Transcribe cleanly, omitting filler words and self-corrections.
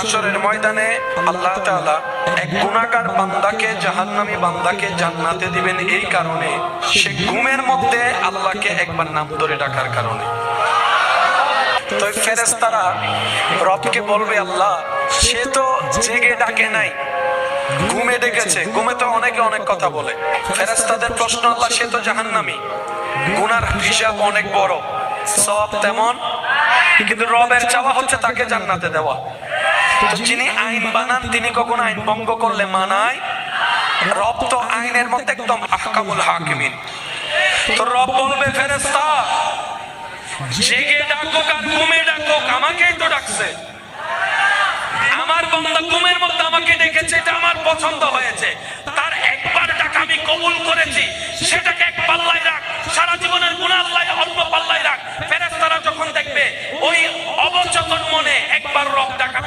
হাশরের ময়দানে আল্লাহ তাআলা এক গুনাহগার বান্দাকে জাহান্নামী বান্দাকে জান্নাতে দিবেন এই কারণে সে ঘুমের মধ্যে আল্লাহকে একবার নাম ধরে ডাকার কারণে। তো ফেরেশতারা রবকে বলবে, আল্লাহ সে তো জেগে ডাকে নাই, ঘুমে ডেকেছে। ঘুমে তো অনেকে অনেক কথা বলে। ফেরেশতাদের প্রশ্ন, আল্লাহ সে তো জাহান্নামী, গুনার হিসাব অনেক বড়, সওয়াব তেমন, কিন্তু রবের চাওয়া হচ্ছে তাকে জান্নাতে দেওয়া। তো যিনি আইন বানান তিনি কখনো আইন ভঙ্গ করলে মানায়? রব তো আইনের মধ্যে একদম আহকামুল হাকিমিন। তো রব বলবে, ফেরেশতা জেগে ডাকুক আর ঘুমে ডাকুক, আমাকেই তো ডাকছে। আমার বান্দা ঘুমের মধ্যে আমাকে ডেকেছে, এটা আমার পছন্দ হয়েছে, তার একবার ডাক আমি কবুল করেছি, সেটাকে এক পাল্লায় রাখ, সারা জীবনের গুনাহ আল্লাহ অন্য পাল্লায় রাখ। ফেরেশতারা যখন দেখবে ওই অবচেতন মনে একবার রব ডাকা